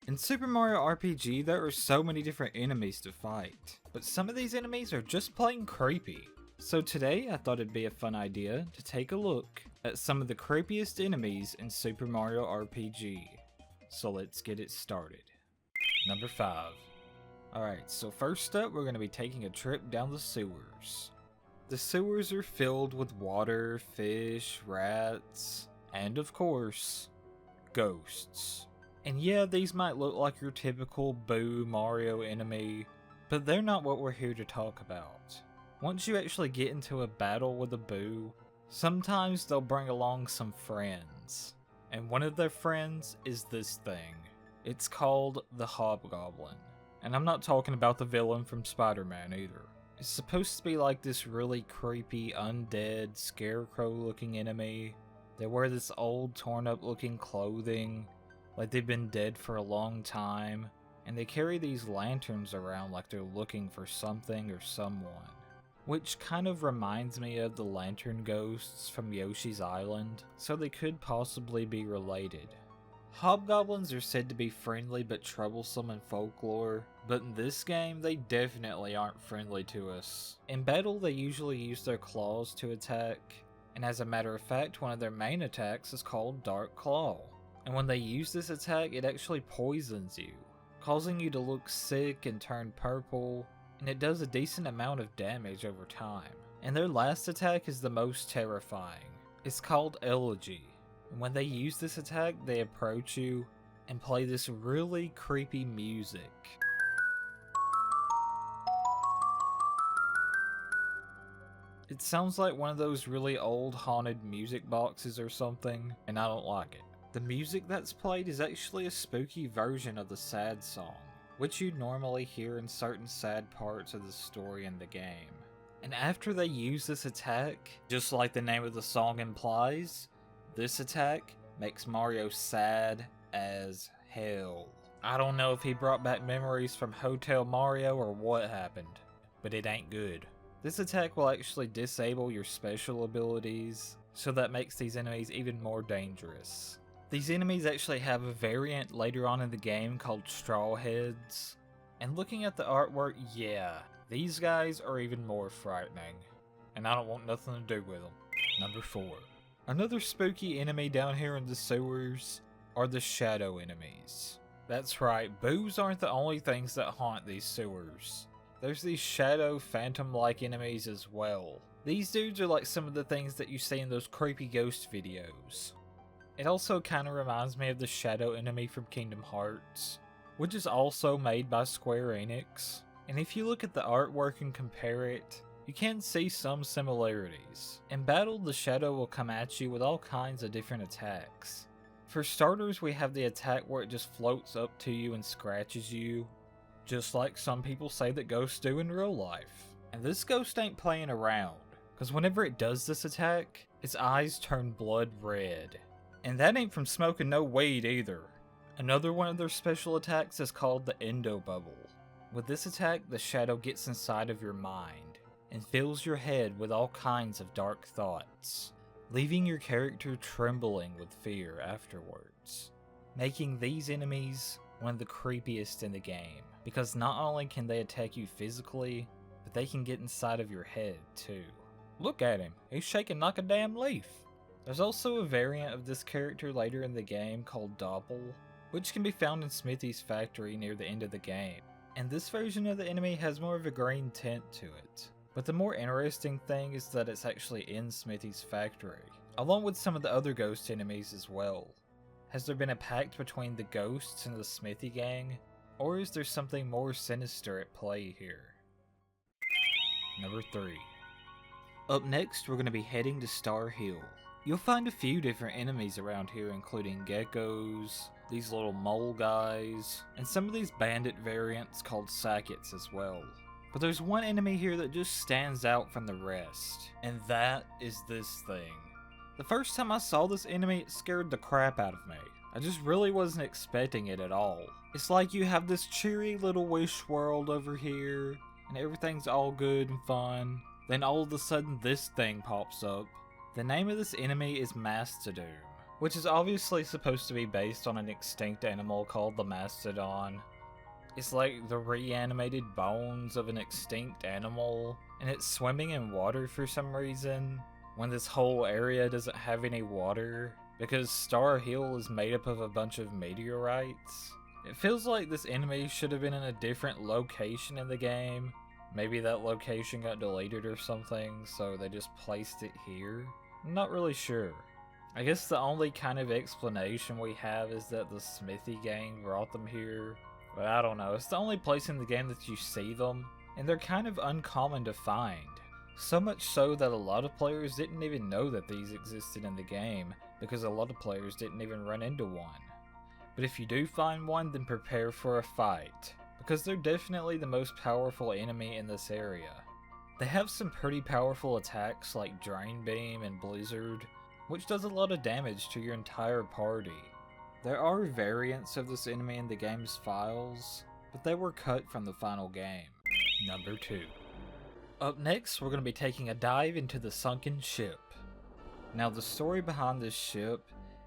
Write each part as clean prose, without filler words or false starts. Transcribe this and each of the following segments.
In Super Mario RPG, there are so many different enemies to fight, but some of these enemies are just plain creepy. So today I thought it'd be a fun idea to take a look at some of the creepiest enemies in Super Mario RPG. So let's get it started. Number 5. Alright, so first up we're going to be taking a trip down the sewers. The sewers are filled with water, fish, rats, and of course, ghosts. And yeah, these might look like your typical Boo Mario enemy, but they're not what we're here to talk about. Once you actually get into a battle with a Boo, sometimes they'll bring along some friends. And one of their friends is this thing. It's called the Hob Goblin. And I'm not talking about the villain from Spider-Man either. It's supposed to be like this really creepy, undead, scarecrow looking enemy. They wear this old, torn up looking clothing, like they've been dead for a long time, and they carry these lanterns around like they're looking for something or someone. Which kind of reminds me of the lantern ghosts from Yoshi's Island, so they could possibly be related. Hobgoblins are said to be friendly but troublesome in folklore, but in this game they definitely aren't friendly to us. In battle they usually use their claws to attack, and as a matter of fact one of their main attacks is called Dark Claw. And when they use this attack, it actually poisons you, causing you to look sick and turn purple, and it does a decent amount of damage over time. And their last attack is the most terrifying. It's called Elegy, and when they use this attack, they approach you and play this really creepy music. It sounds like one of those really old haunted music boxes or something, and I don't like it. The music that's played is actually a spooky version of the sad song, which you'd normally hear in certain sad parts of the story in the game. And after they use this attack, just like the name of the song implies, this attack makes Mario sad as hell. I don't know if he brought back memories from Hotel Mario or what happened, but it ain't good. This attack will actually disable your special abilities, so that makes these enemies even more dangerous. These enemies actually have a variant later on in the game called Straw Heads, and looking at the artwork, yeah, these guys are even more frightening, and I don't want nothing to do with them. Number 4. Another spooky enemy down here in the sewers are the shadow enemies. That's right, boos aren't the only things that haunt these sewers. There's these shadow phantom-like enemies as well. These dudes are like some of the things that you see in those creepy ghost videos. It also kind of reminds me of the shadow enemy from Kingdom Hearts, which is also made by Square Enix. And if you look at the artwork and compare it, you can see some similarities. In battle, the shadow will come at you with all kinds of different attacks. For starters, we have the attack where it just floats up to you and scratches you, just like some people say that ghosts do in real life. And this ghost ain't playing around, because whenever it does this attack, its eyes turn blood red. And that ain't from smoking no weed either. Another one of their special attacks is called the Endo Bubble. With this attack, the shadow gets inside of your mind and fills your head with all kinds of dark thoughts, leaving your character trembling with fear afterwards, making these enemies one of the creepiest in the game, because not only can they attack you physically, but they can get inside of your head too. Look at him, he's shaking like a damn leaf. There's also a variant of this character later in the game called Doppel, which can be found in Smithy's factory near the end of the game. And this version of the enemy has more of a green tint to it. But the more interesting thing is that it's actually in Smithy's factory, along with some of the other ghost enemies as well. Has there been a pact between the ghosts and the Smithy gang? Or is there something more sinister at play here? Number 3. Up next, we're going to be heading to Star Hill. You'll find a few different enemies around here, including geckos, these little mole guys, and some of these bandit variants called sackets as well. But there's one enemy here that just stands out from the rest, and that is this thing. The first time I saw this enemy, it scared the crap out of me. I just really wasn't expecting it at all. It's like you have this cheery little wish world over here, and everything's all good and fun. Then all of a sudden this thing pops up. The name of this enemy is Mastodoom, which is obviously supposed to be based on an extinct animal called the mastodon. It's like the reanimated bones of an extinct animal, and it's swimming in water for some reason, when this whole area doesn't have any water, because Star Hill is made up of a bunch of meteorites. It feels like this enemy should have been in a different location in the game. Maybe that location got deleted or something, so they just placed it here? I'm not really sure. I guess the only kind of explanation we have is that the Smithy gang brought them here. But I don't know, it's the only place in the game that you see them, and they're kind of uncommon to find. So much so that a lot of players didn't even know that these existed in the game, because a lot of players didn't even run into one. But if you do find one, then prepare for a fight, because they're definitely the most powerful enemy in this area. They have some pretty powerful attacks like Drain Beam and Blizzard, which does a lot of damage to your entire party. There are variants of this enemy in the game's files, but they were cut from the final game. Number 2. Up next, we're going to be taking a dive into the sunken ship. Now, the story behind this ship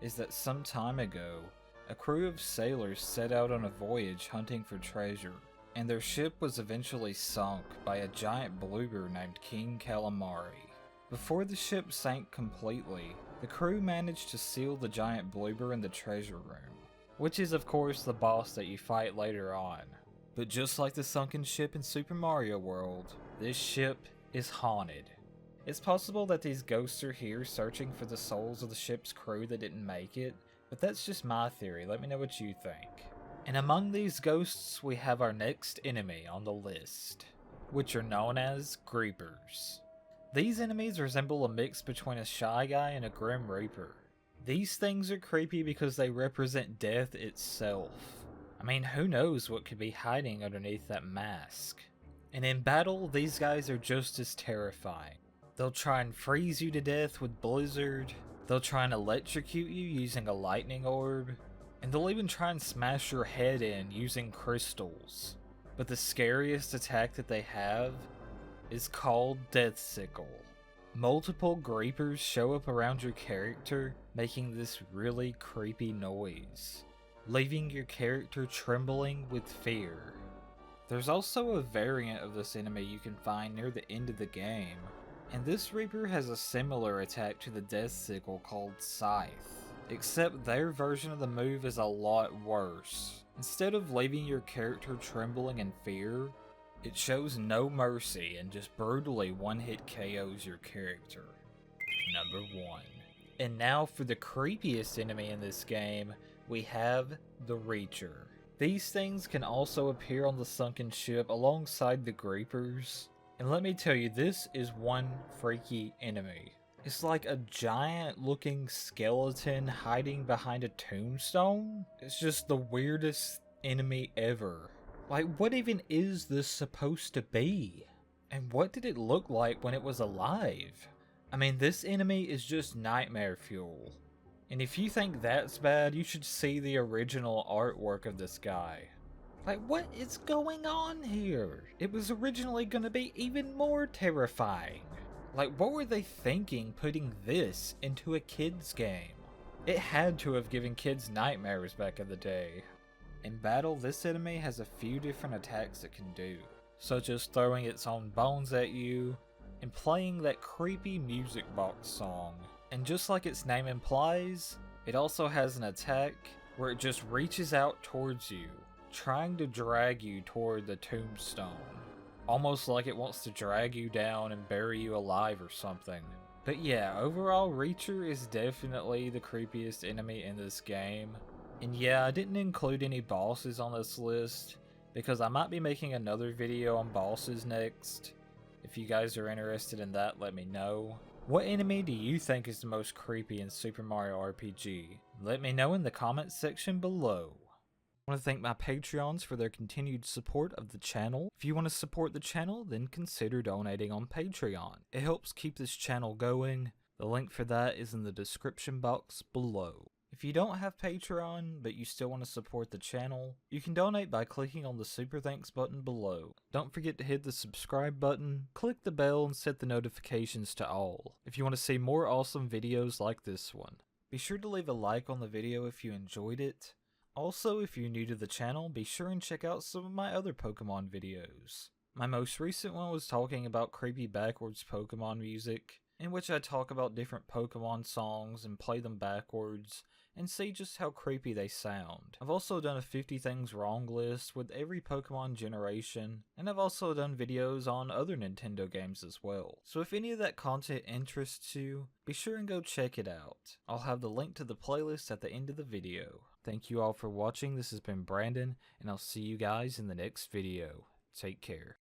is that some time ago, a crew of sailors set out on a voyage hunting for treasure, and their ship was eventually sunk by a giant bloober named King Calamari. Before the ship sank completely, the crew managed to seal the giant bloober in the treasure room, which is of course the boss that you fight later on. But just like the sunken ship in Super Mario World, this ship is haunted. It's possible that these ghosts are here searching for the souls of the ship's crew that didn't make it, but that's just my theory. Let me know what you think. And among these ghosts, we have our next enemy on the list, which are known as Creepers. These enemies resemble a mix between a Shy Guy and a Grim Reaper. These things are creepy because they represent death itself. I mean, who knows what could be hiding underneath that mask? And in battle, these guys are just as terrifying. They'll try and freeze you to death with Blizzard, they'll try and electrocute you using a lightning orb, and they'll even try and smash your head in using crystals. But the scariest attack that they have is called Death Sickle. Multiple Creepers show up around your character, making this really creepy noise, leaving your character trembling with fear. There's also a variant of this enemy you can find near the end of the game, and this Reaper has a similar attack to the Death Sickle called Scythe, except their version of the move is a lot worse. Instead of leaving your character trembling in fear, it shows no mercy and just brutally one-hit KOs your character. Number 1. And now for the creepiest enemy in this game, we have the Reacher. These things can also appear on the sunken ship alongside the Creepers, and let me tell you, this is one freaky enemy. It's like a giant looking skeleton hiding behind a tombstone. It's just the weirdest enemy ever. Like, what even is this supposed to be? And what did it look like when it was alive? I mean, this enemy is just nightmare fuel. And if you think that's bad, you should see the original artwork of this guy. Like, what is going on here? It was originally gonna be even more terrifying. Like, what were they thinking putting this into a kid's game? It had to have given kids nightmares back in the day. In battle, this enemy has a few different attacks it can do, such as throwing its own bones at you, and playing that creepy music box song. And just like its name implies, it also has an attack where it just reaches out towards you, trying to drag you toward the tombstone. Almost like it wants to drag you down and bury you alive or something. But yeah, overall, Reacher is definitely the creepiest enemy in this game. And yeah, I didn't include any bosses on this list, because I might be making another video on bosses next. If you guys are interested in that, let me know. What enemy do you think is the most creepy in Super Mario RPG? Let me know in the comments section below. I want to thank my Patreons for their continued support of the channel. If you want to support the channel, then consider donating on Patreon. It helps keep this channel going. The link for that is in the description box below. If you don't have Patreon, but you still want to support the channel, you can donate by clicking on the Super Thanks button below. Don't forget to hit the subscribe button, click the bell, and set the notifications to all if you want to see more awesome videos like this one. Be sure to leave a like on the video if you enjoyed it. Also, if you're new to the channel, be sure and check out some of my other Pokemon videos. My most recent one was talking about creepy backwards Pokemon music, in which I talk about different Pokemon songs and play them backwards, and see just how creepy they sound. I've also done a 50 Things Wrong list with every Pokemon generation, and I've also done videos on other Nintendo games as well. So if any of that content interests you, be sure and go check it out. I'll have the link to the playlist at the end of the video. Thank you all for watching. This has been Brandon, and I'll see you guys in the next video. Take care.